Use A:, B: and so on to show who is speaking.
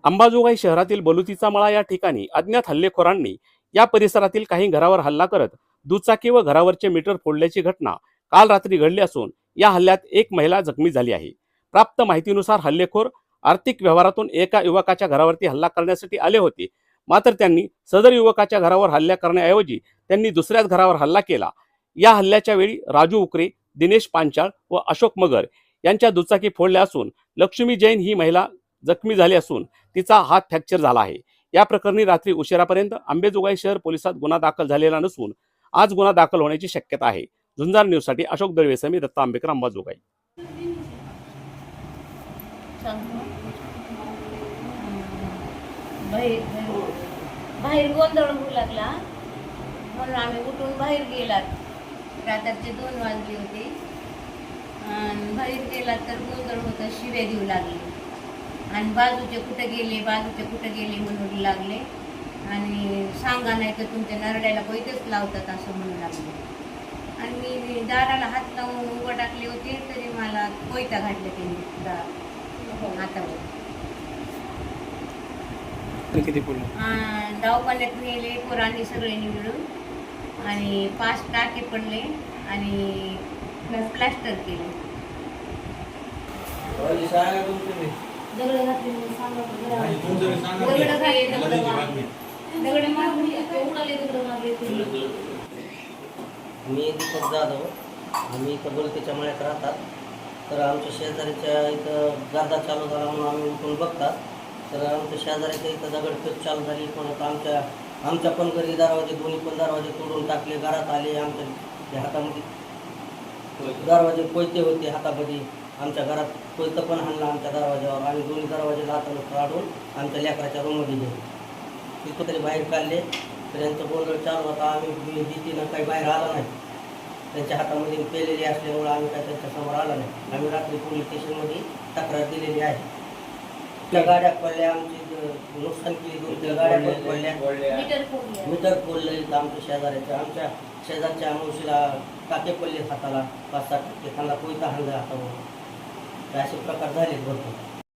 A: अंबाजोगाई शहरातील बलुतीचा मळा या ठिकाणी अज्ञात हल्लेखोरांनी या परिसरातील काही घरावर हल्ला करत दुचाकी व घरावरचे मीटर फोडल्याची घटना काल रात्री घडली असून या हल्ल्यात एक महिला जखमी झाली आहे. प्राप्त माहितीनुसार हल्लेखोर आर्थिक व्यवहारातून एका युवकाच्या घरावरती हल्ला करण्यासाठी आले होते. मात्र त्यांनी सदर युवकाच्या घरावर हल्ला करण्याऐवजी त्यांनी दुसऱ्याच घरावर हल्ला केला. या हल्ल्याच्या वेळी राजू उकरे, दिनेश पांचाळ व अशोक मगर यांच्या दुचाकी फोडल्या असून लक्ष्मी जैन ही महिला जखमी झाली असून तिचा हात फ्रॅक्चर झाला आहे. या प्रकरणी रात्री उशिरापर्यंत अंबाजोगाई शहर पोलिसात गुन्हा दाखल झालेला नसून आज गुन्हा दाखल होण्याची शक्यता आहे. झुंजार न्यूजसाठी अशोक दळवेसह मी दत्ता आंबेकर, अंबाजोगाई.
B: बाहेर गोंधळ होऊ लागला म्हणून आम्ही उठून बाहेर गेलात. रात्रीचे 2 वाजले होते. बाहेर गेलात तर गोंधळ होतं, शिव्या देऊ लागले आणि बाजूचे कुठे गेले म्हणून लागले आणि सांगा नाही तर तुमच्या नरड्याला पैसेच लावतात असं म्हणू लागले. आणि मी दाराला हात लावून उभं टाकले होते तरी मला कोयता घातले त्यांनी हातावर. दवाखान्यात नेले पोरांनी सगळ्यांनी मिळून आणि 5 टाके पडले आणि प्लास्टर केले.
C: मी दीपक जाधव, आम्ही इथं बलुतीच्या मळ्यात राहतात. तर आमच्या शेजारीच्या इथं गादा चालू झाला म्हणून आम्ही उठून बघतात तर आमच्या शेजाऱ्याच्या इथं दगडफेक चालू झाली. पण आमच्या पण घरी दोन्ही पण दरवाजे तोडून टाकले. घरात आले, आमच्या हातामध्ये दरवाजे कोयते होते हातामध्ये. आमच्या घरात कोयतं पण हाणलं आमच्या दरवाज्यावर आणि दोन्ही दरवाजे हाताला काढून आमच्या लेकराच्या रूममध्ये गेले. तिथं तरी बाहेर काढले तर यांचं गोंधळ चालू होता. आम्ही भीतीनं काही बाहेर आला नाही. त्यांच्या हातामध्ये पेलेली असल्यामुळं आम्ही काय त्यांच्यासमोर आला नाही. आम्ही रात्री पोलीस स्टेशनमध्ये तक्रार दिलेली आहे. त्या गाड्या पडल्या, आमची नुकसान केली. 2-3 गाड्या पण पडल्या, मीटर फोडलं इथं आमच्या शेजारच्या मावशीला टाके पडले हाताला 5-6 टाके. त्यांना कोयता हाणला हातावर. असे प्रकार झाले भरपूर.